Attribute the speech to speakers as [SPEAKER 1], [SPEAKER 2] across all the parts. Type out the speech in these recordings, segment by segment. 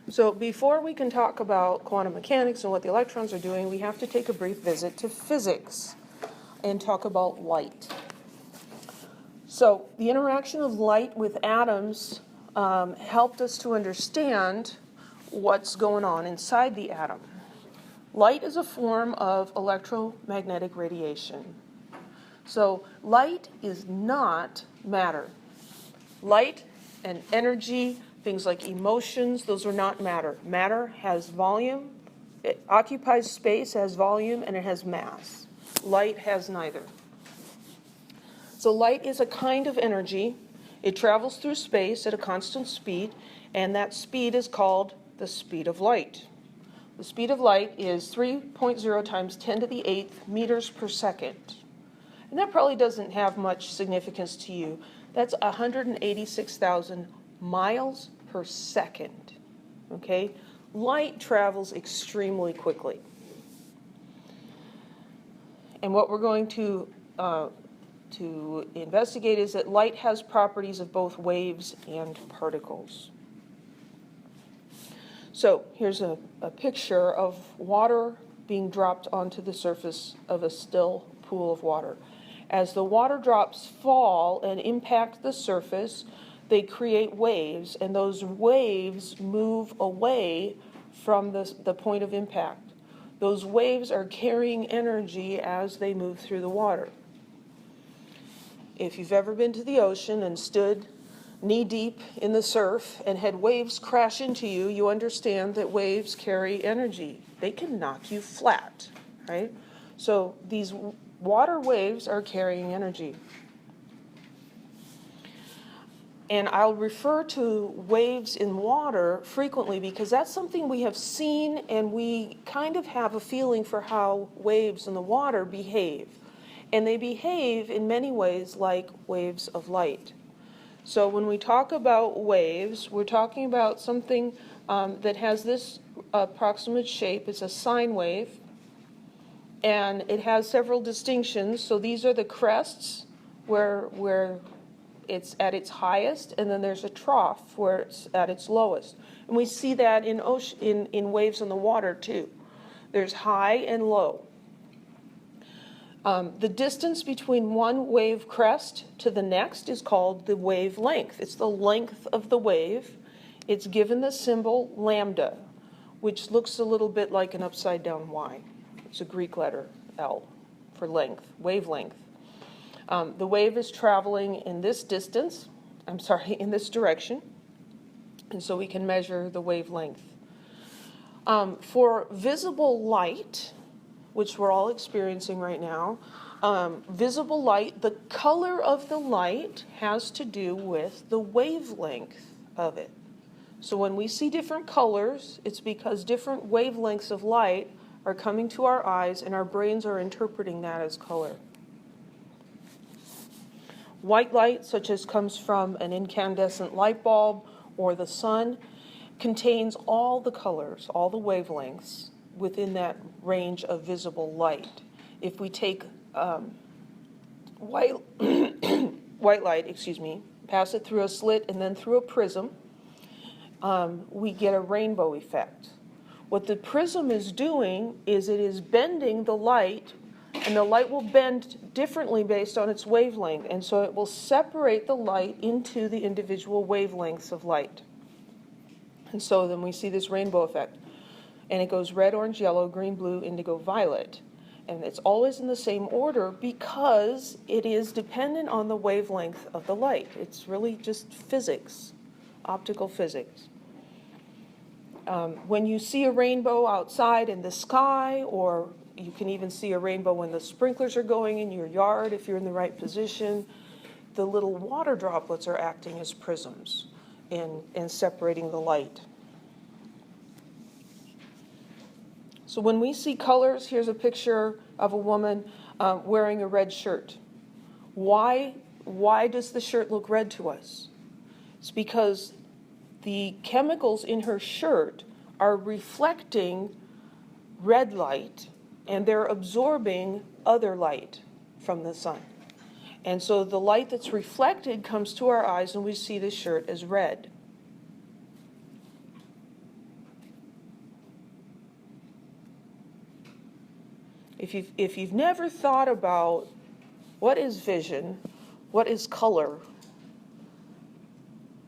[SPEAKER 1] So before we can talk about quantum mechanics and what the electrons are doing, we have to take a brief visit to physics and talk about light. So the interaction of light with atoms helped us to understand what's going on inside the atom. Light is a form of electromagnetic radiation. So light is not matter. Light and energy, things like emotions, those are not matter. Matter has volume, it occupies space, has volume, and it has mass. Light has neither. So light is a kind of energy. It travels through space at a constant speed, and that speed is called the speed of light. The speed of light is 3.0 times 10 to the 8th meters per second. And that probably doesn't have much significance to you. That's 186,000 miles per second. Okay? Light travels extremely quickly. And what we're going to investigate is that light has properties of both waves and particles. So here's a picture of water being dropped onto the surface of a still pool of water. As the water drops fall and impact the surface, they create waves, and those waves move away from the point of impact. Those waves are carrying energy as they move through the water. If you've ever been to the ocean and stood knee-deep in the surf and had waves crash into you, you understand that waves carry energy. They can knock you flat, right? So these water waves are carrying energy. And I'll refer to waves in water frequently because that's something we have seen, and we kind of have a feeling for how waves in the water behave. And they behave in many ways like waves of light. So when we talk about waves, we're talking about something that has this approximate shape. It's a sine wave, and it has several distinctions. So these are the crests where it's at its highest, and then there's a trough where it's at its lowest. And we see that in waves in the water too. There's high and low. The distance between one wave crest to the next is called the wavelength. It's the length of the wave. It's given the symbol lambda, which looks a little bit like an upside down Y. It's a Greek letter, L, for length, wavelength. The wave is traveling in this in this direction, and so we can measure the wavelength. For visible light, which we're all experiencing right now, visible light, the color of the light has to do with the wavelength of it. So when we see different colors, it's because different wavelengths of light are coming to our eyes, and our brains are interpreting that as color. White light, such as comes from an incandescent light bulb or the sun, contains all the colors, all the wavelengths within that range of visible light. If we take white light, pass it through a slit and then through a prism, we get a rainbow effect. What the prism is doing is it is bending the light, and the light will bend differently based on its wavelength, and so it will separate the light into the individual wavelengths of light. And so then we see this rainbow effect. And it goes red, orange, yellow, green, blue, indigo, violet. And it's always in the same order because it is dependent on the wavelength of the light. It's really just physics, optical physics. When you see a rainbow outside in the sky, or you can even see a rainbow when the sprinklers are going in your yard if you're in the right position, the little water droplets are acting as prisms in separating the light. So when we see colors, here's a picture of a woman wearing a red shirt. Why does the shirt look red to us? It's because the chemicals in her shirt are reflecting red light, and they're absorbing other light from the sun. And so the light that's reflected comes to our eyes, and we see the shirt as red. If you've never thought about what is vision, what is color,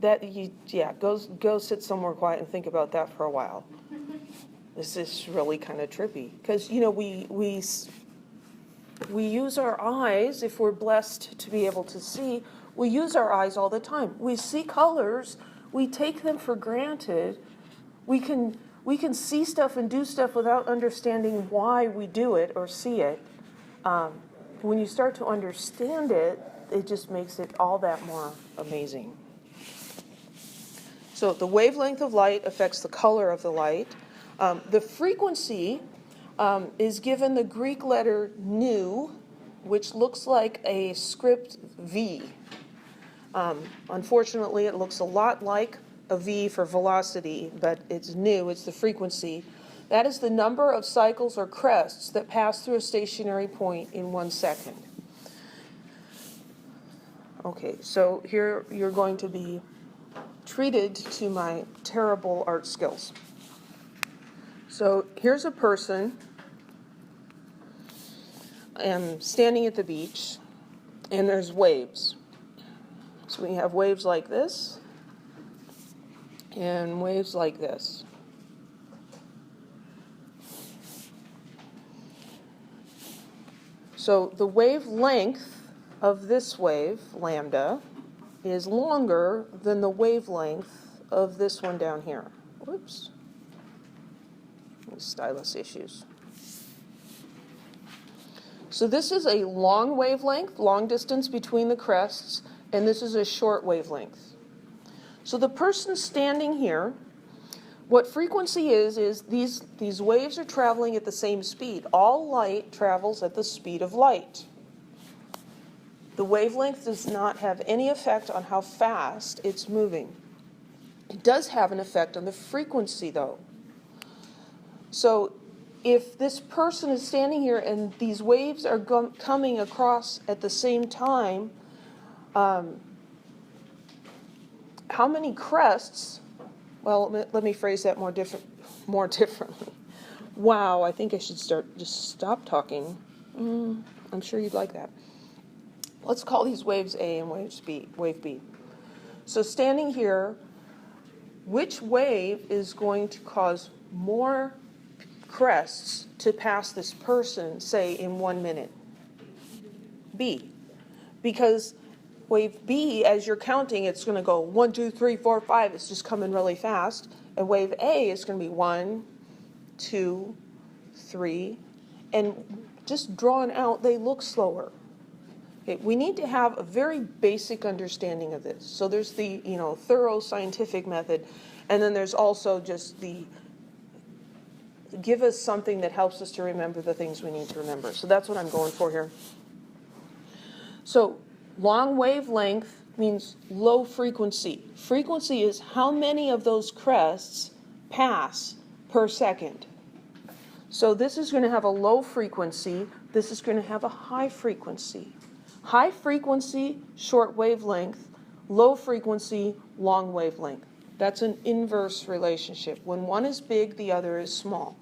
[SPEAKER 1] go sit somewhere quiet and think about that for a while. This is really kind of trippy because we use our eyes. If we're blessed to be able to see, we use our eyes all the time. We see colors, we take them for granted. We can see stuff and do stuff without understanding why we do it or see it. When you start to understand it, it just makes it all that more amazing. So the wavelength of light affects the color of the light. The frequency is given the Greek letter nu, which looks like a script V. Unfortunately, it looks a lot like a V for velocity, but it's nu, it's the frequency. That is the number of cycles or crests that pass through a stationary point in 1 second. Okay, so here you're going to be treated to my terrible art skills. So here's a person. I'm standing at the beach, and there's waves. So we have waves like this, and waves like this. So the wavelength of this wave, lambda, is longer than the wavelength of this one down here. Whoops. Stylus issues. So this is a long wavelength, long distance between the crests, and this is a short wavelength. So the person standing here, what frequency is these waves are traveling at the same speed. All light travels at the speed of light. The wavelength does not have any effect on how fast it's moving. It does have an effect on the frequency, though. So if this person is standing here and these waves are coming across at the same time, how many crests? Well, let me phrase that more differently. Wow, I think I should just stop talking. I'm sure you'd like that. Let's call these waves A and wave B. So standing here, which wave is going to cause more crests to pass this person, say, in 1 minute? B. Because wave B, as you're counting, it's going to go 1, 2, 3, 4, 5. It's just coming really fast. And wave A is going to be 1, 2, 3. And just drawn out, they look slower. Okay, we need to have a very basic understanding of this. So there's the thorough scientific method, and then there's also just the give us something that helps us to remember the things we need to remember. So that's what I'm going for here. So long wavelength means low frequency. Frequency is how many of those crests pass per second. So this is going to have a low frequency. This is going to have a high frequency. High frequency, short wavelength. Low frequency, long wavelength. That's an inverse relationship. When one is big, the other is small.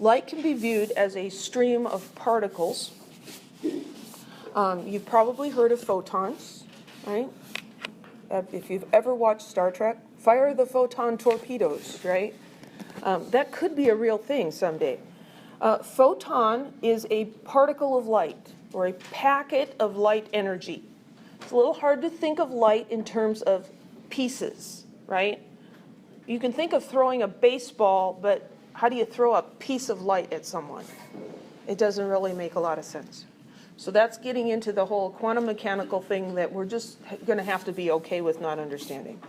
[SPEAKER 1] Light can be viewed as a stream of particles. You've probably heard of photons, right? If you've ever watched Star Trek, fire the photon torpedoes, right? That could be a real thing someday. Photon is a particle of light, or a packet of light energy. It's a little hard to think of light in terms of pieces, right? You can think of throwing a baseball, but how do you throw a piece of light at someone? It doesn't really make a lot of sense. So that's getting into the whole quantum mechanical thing that we're just going to have to be okay with not understanding.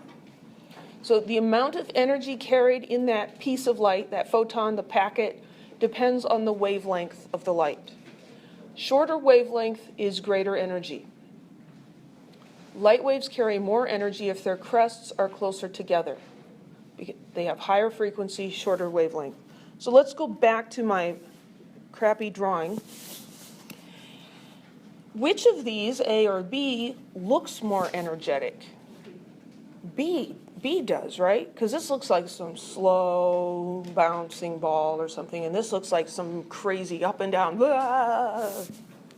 [SPEAKER 1] So the amount of energy carried in that piece of light, that photon, the packet, depends on the wavelength of the light. Shorter wavelength is greater energy. Light waves carry more energy if their crests are closer together. They have higher frequency, shorter wavelength. So let's go back to my crappy drawing. Which of these, A or B, looks more energetic? B. B does, right? Because this looks like some slow bouncing ball or something, and this looks like some crazy up and down,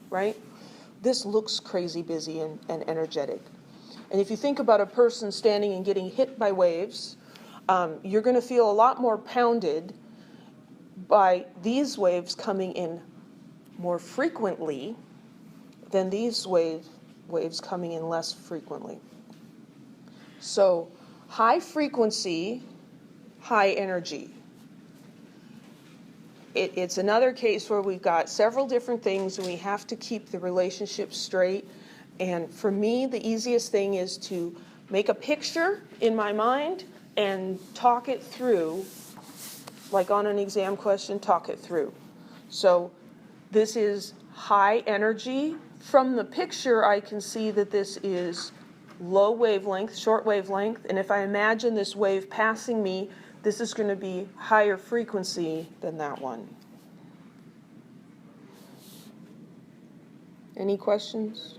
[SPEAKER 1] right? This looks crazy busy and energetic. And if you think about a person standing and getting hit by waves, you're going to feel a lot more pounded by these waves coming in more frequently than these waves coming in less frequently. So high frequency, high energy. It's another case where we've got several different things and we have to keep the relationship straight. And for me, the easiest thing is to make a picture in my mind and talk it through, like on an exam question, talk it through. So this is high energy. From the picture, I can see that this is low wavelength, short wavelength, and if I imagine this wave passing me, this is going to be higher frequency than that one. Any questions?